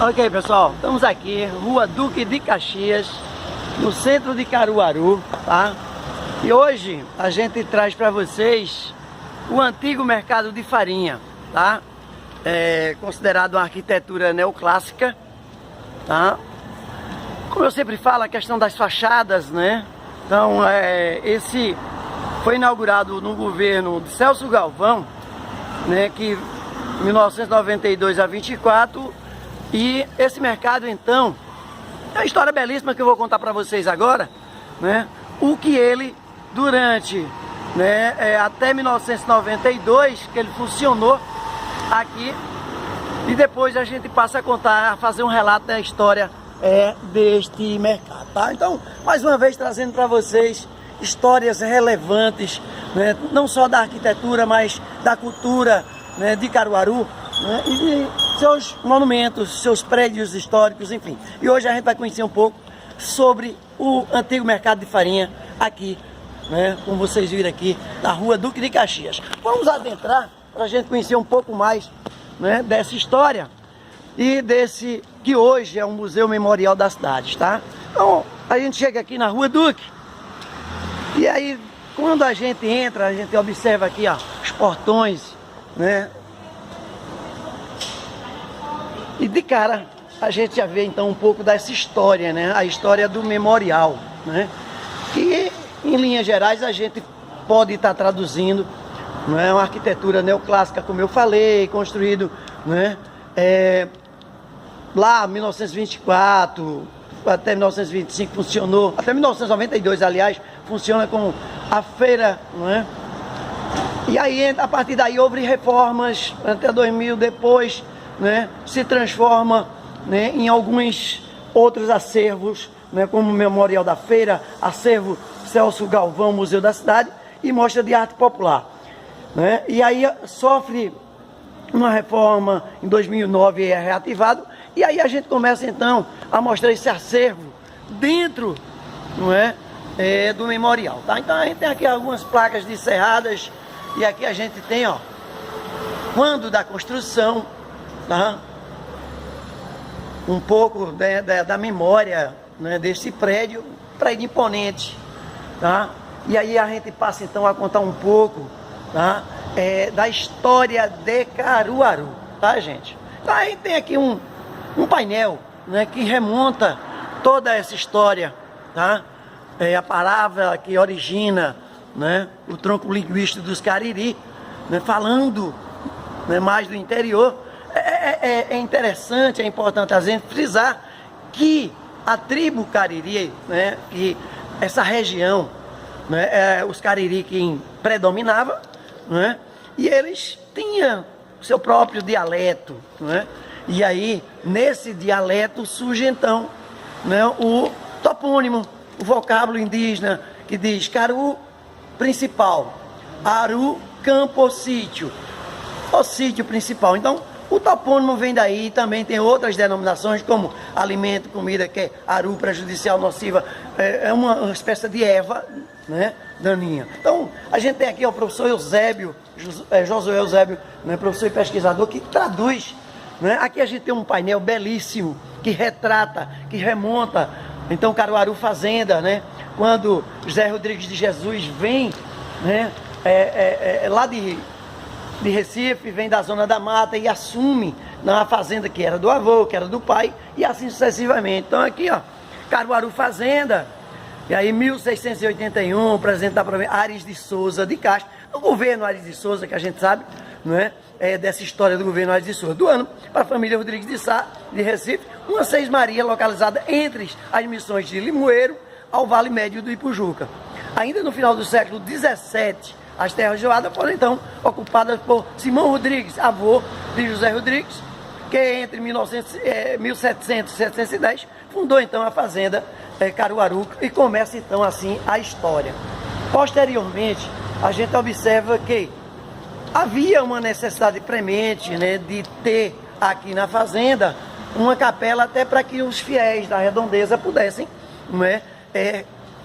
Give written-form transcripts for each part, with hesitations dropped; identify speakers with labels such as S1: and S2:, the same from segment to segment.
S1: Ok, pessoal, estamos aqui, Rua Duque de Caxias, no centro de Caruaru, tá? E hoje a gente traz para vocês o antigo mercado de farinha, tá? É considerado uma arquitetura neoclássica, tá? Como eu sempre falo, a questão das fachadas, né? Então, esse foi inaugurado no governo de Celso Galvão, né? Que 1992 a 24. E esse mercado, então, é uma história belíssima que eu vou contar para vocês agora, né? O que ele, durante, né, até 1992, que ele funcionou aqui, e depois a gente passa a contar, a fazer um relato da história deste mercado, tá? Então, mais uma vez trazendo para vocês histórias relevantes, né? Não só da arquitetura, mas da cultura, né, de Caruaru, né? E seus monumentos, seus prédios históricos, enfim. E hoje a gente vai conhecer um pouco sobre o antigo mercado de farinha aqui, né? Como vocês viram aqui, na Rua Duque de Caxias. Vamos adentrar para a gente conhecer um pouco mais, né, dessa história e desse que hoje é um museu memorial da cidade, tá? Então, a gente chega aqui na Rua Duque e aí, quando a gente entra, a gente observa aqui, ó, os portões, né? E de cara, a gente já vê então um pouco dessa história, né? A história do memorial, né? Que, em linhas gerais, a gente pode estar traduzindo, não é, uma arquitetura neoclássica, como eu falei, construído, né? Lá, 1924, até 1925 funcionou, até 1992, aliás, funciona com a feira, não é? E aí, a partir daí, houve reformas, até 2000 depois, né, se transforma, né, em alguns outros acervos, né, como o Memorial da Feira, acervo Celso Galvão, Museu da Cidade e Mostra de Arte Popular, né? E aí sofre uma reforma em 2009 e é reativado, e aí a gente começa então a mostrar esse acervo dentro, não é, do memorial, tá? Então a gente tem aqui algumas placas de serradas e aqui a gente tem, ó, quando da construção, tá? Um pouco da memória, né, desse prédio imponente, tá? E aí a gente passa então a contar um pouco, tá, da história de Caruaru, tá, gente? Então a gente tem aqui um painel, né, que remonta toda essa história, tá? A palavra que origina, né, o tronco linguístico dos Cariri, né, falando, né, mais do interior. É interessante, é importante a gente frisar que a tribo Cariri, né, que essa região, né, os Cariri que predominava, né, e eles tinham seu próprio dialeto, né, e aí nesse dialeto surge então, né, o topônimo, o vocábulo indígena que diz Caru principal, Aru campo sítio, o sítio principal. Então o topônimo vem daí, também tem outras denominações, como alimento, comida, que é aru, prejudicial, nociva, é uma espécie de erva, né, daninha. Então, a gente tem aqui o professor Eusébio, Josué Eusébio, né, professor e pesquisador, que traduz, né? Aqui a gente tem um painel belíssimo, que retrata, que remonta, então, Caruaru Fazenda, né, quando José Rodrigues de Jesus vem, né, lá de Recife, vem da Zona da Mata e assume na fazenda que era do avô, que era do pai, e assim sucessivamente. Então aqui, ó, Caruaru Fazenda, e aí 1681, presidente da província, Aires de Souza de Castro, o governo Aires de Souza, que a gente sabe, não é? Dessa história do governo Aires de Souza, do ano, para a família Rodrigues de Sá, de Recife, uma Seis Maria localizada entre as missões de Limoeiro ao Vale Médio do Ipujuca. Ainda no final do século XVII, as terras de Joada foram então ocupadas por Simão Rodrigues, avô de José Rodrigues, que entre 1700 e 710 fundou então a fazenda Caruaru e começa então assim a história. Posteriormente, a gente observa que havia uma necessidade premente, né, de ter aqui na fazenda uma capela até para que os fiéis da redondeza pudessem, não é,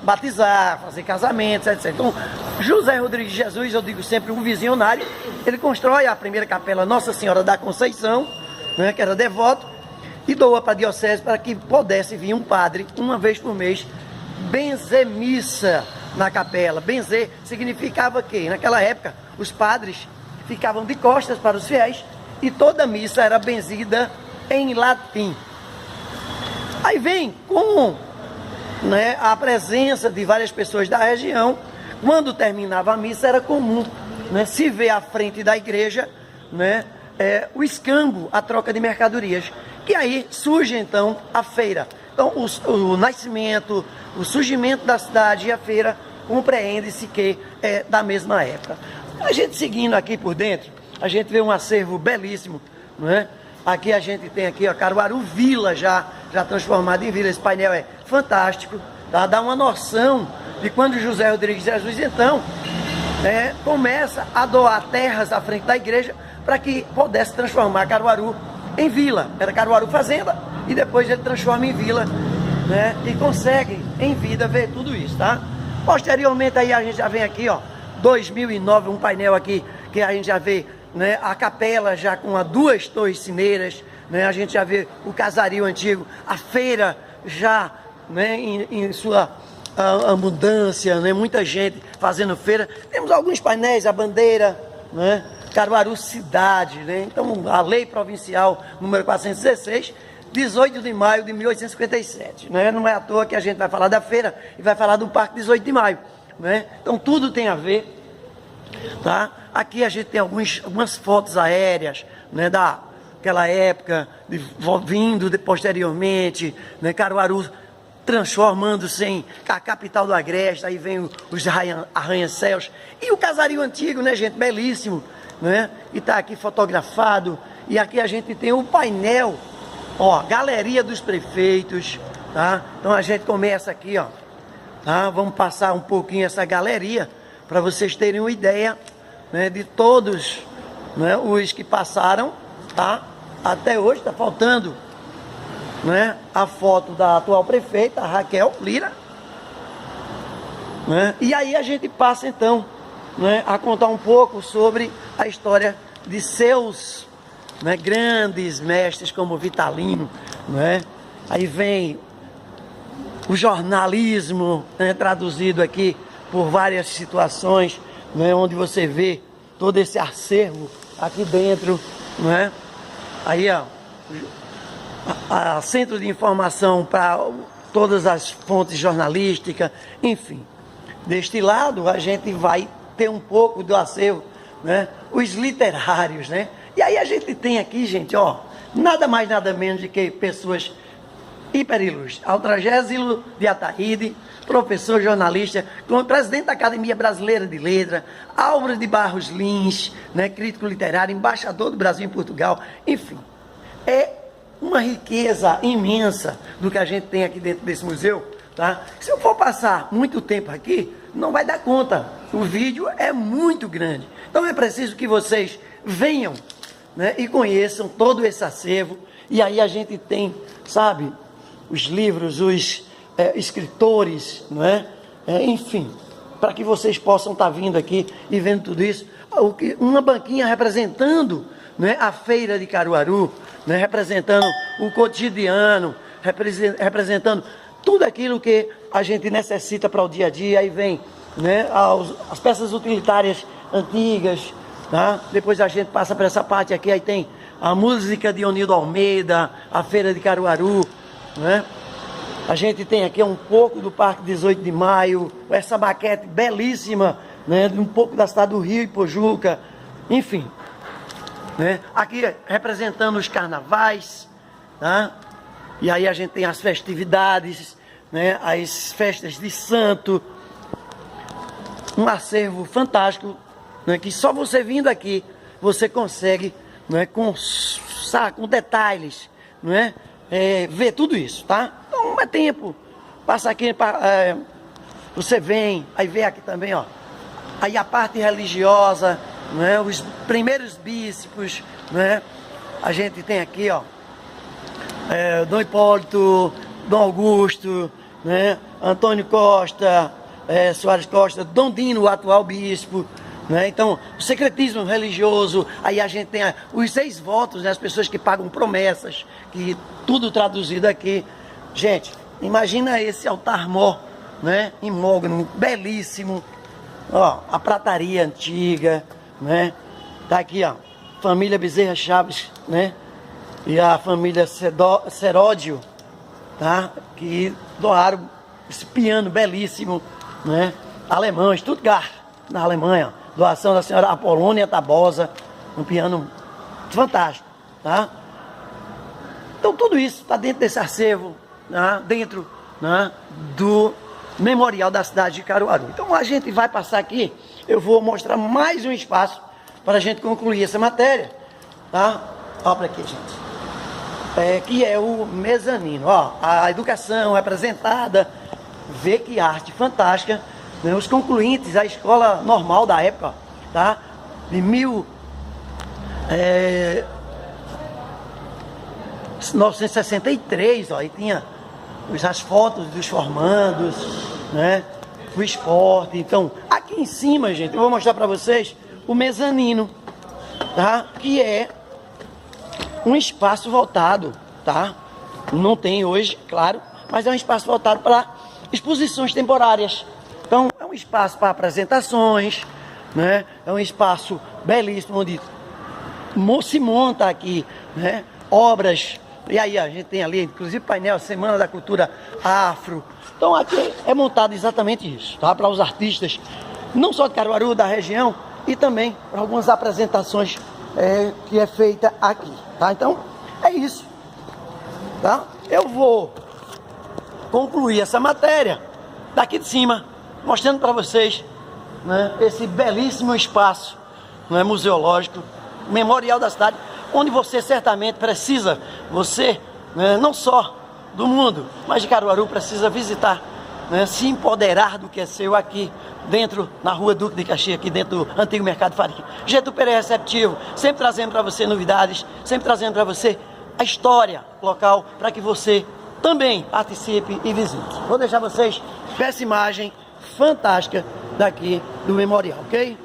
S1: batizar, fazer casamentos, etc. Então, José Rodrigues de Jesus, eu digo sempre um visionário, ele constrói a primeira capela Nossa Senhora da Conceição, né, que era devoto, e doa para a diocese para que pudesse vir um padre, uma vez por mês, benzer missa na capela. Benzer significava que, naquela época, os padres ficavam de costas para os fiéis e toda missa era benzida em latim. Aí vem com, né, a presença de várias pessoas da região. Quando terminava a missa era comum, né, se ver à frente da igreja, né, o escambo, a troca de mercadorias. E aí surge então a feira. Então o nascimento, o surgimento da cidade e a feira compreende-se que é da mesma época. A gente seguindo aqui por dentro, a gente vê um acervo belíssimo, não é? Aqui a gente tem aqui, ó, Caruaru Vila já transformado em vila. Esse painel é fantástico, tá? Dá uma noção de quando José Rodrigues Jesus, então, começa a doar terras à frente da igreja para que pudesse transformar Caruaru em vila. Era Caruaru Fazenda e depois ele transforma em vila, né? E consegue em vida ver tudo isso, tá? Posteriormente aí a gente já vem aqui, ó, 2009, um painel aqui que a gente já vê, né, a capela já com duas torres sineiras, né? A gente já vê o casario antigo, a feira já, né, em sua abundância, né? Muita gente fazendo feira. Temos alguns painéis, a bandeira, né? Caruaru cidade, né? Então a lei provincial número 416, 18 de maio de 1857, né? Não é à toa que a gente vai falar da feira e vai falar do Parque 18 de Maio, né? Então tudo tem a ver, tá? Aqui a gente tem algumas fotos aéreas, né, daquela época, vindo posteriormente, né, Caruaru transformando-se em a capital do Agreste. Aí vem os arranha-céus e o casario antigo, né, gente, belíssimo, né? E tá aqui fotografado. E aqui a gente tem o painel, ó, galeria dos prefeitos, tá? Então a gente começa aqui, ó, tá? Vamos passar um pouquinho essa galeria para vocês terem uma ideia, né, de todos, né, os que passaram, tá? Até hoje está faltando, né, a foto da atual prefeita, a Raquel Lira, né? E aí a gente passa então, né, a contar um pouco sobre a história de seus, né, grandes mestres como Vitalino, né? Aí vem o jornalismo, né, traduzido aqui por várias situações, né, onde você vê todo esse acervo aqui dentro, né? Aí, ó, a centro de informação para todas as fontes jornalísticas, enfim. Deste lado a gente vai ter um pouco do acervo, né? Os literários, né? E aí a gente tem aqui, gente, ó, nada mais nada menos do que pessoas hiperilustres. Altragésilo de Ataíde, professor jornalista, presidente da Academia Brasileira de Letras, Álvaro de Barros Lins, né, crítico literário, embaixador do Brasil em Portugal, enfim. É uma riqueza imensa do que a gente tem aqui dentro desse museu, tá? Se eu for passar muito tempo aqui, não vai dar conta. O vídeo é muito grande. Então é preciso que vocês venham, né, e conheçam todo esse acervo. E aí a gente tem, sabe, os livros, os escritores, não é? Enfim, para que vocês possam estar vindo aqui e vendo tudo isso. Uma banquinha representando, né, a feira de Caruaru, né, representando o cotidiano, representando tudo aquilo que a gente necessita para o dia a dia. Aí vem, né, as peças utilitárias antigas, tá? Depois a gente passa para essa parte aqui, aí tem a música de Onildo Almeida, a feira de Caruaru, né? A gente tem aqui um pouco do Parque 18 de Maio, essa maquete belíssima, né, um pouco da cidade do Rio e Pojuca, enfim, né? Aqui representando os carnavais, tá? E aí a gente tem as festividades, né, as festas de santo, um acervo fantástico, né, que só você vindo aqui você consegue, né, com detalhes, né, ver tudo isso, tá? Então não é tempo, passa aqui, você vem, aí vem aqui também, ó, aí a parte religiosa, né, os primeiros bispos, né, a gente tem aqui, ó, Dom Hipólito, Dom Augusto, né, Antônio Costa, Soares Costa, Dom Dino, o atual bispo, né? Então, o secretismo religioso, aí a gente tem os 6 votos, né? As pessoas que pagam promessas, que tudo traduzido aqui. Gente, imagina esse altar-mor, né? Imógono, belíssimo. Ó, a prataria antiga, né? Tá aqui, ó, família Bezerra Chaves, né? E a família Seródio, tá? Que doaram esse piano belíssimo, né? Alemão, Stuttgart, na Alemanha. Doação da senhora Apolônia Tabosa, um piano fantástico, tá? Então tudo isso está dentro desse acervo, né? Dentro, né? Do memorial da cidade de Caruaru. Então a gente vai passar aqui, eu vou mostrar mais um espaço para a gente concluir essa matéria, tá? Olha para aqui, gente. Que é o mezanino, ó, a educação apresentada, vê que arte fantástica, né? Os concluintes, a escola normal da época, tá? De 1963, ó, e tinha as fotos dos formandos, né? O esporte. Então, aqui em cima, gente, eu vou mostrar para vocês o mezanino, tá? Que é um espaço voltado, tá? Não tem hoje, claro, mas é um espaço voltado para exposições temporárias. Então, é um espaço para apresentações, né? É um espaço belíssimo onde se monta aqui, né? Obras. E aí a gente tem ali, inclusive, painel Semana da Cultura Afro. Então, aqui é montado exatamente isso, tá? Para os artistas, não só de Caruaru, da região, e também para algumas apresentações que é feita aqui, tá? Então, é isso, tá? Eu vou concluir essa matéria daqui de cima, mostrando para vocês, né, esse belíssimo espaço, né, museológico, memorial da cidade, onde você certamente precisa, você, né, não só do mundo, mas de Caruaru, precisa visitar, né, se empoderar do que é seu aqui dentro, na rua Duque de Caxias, aqui dentro do antigo Mercado Farinha. Getúlio Pereira receptivo, sempre trazendo para você novidades, sempre trazendo para você a história local, para que você também participe e visite. Vou deixar vocês com essa imagem fantástica daqui do memorial, ok?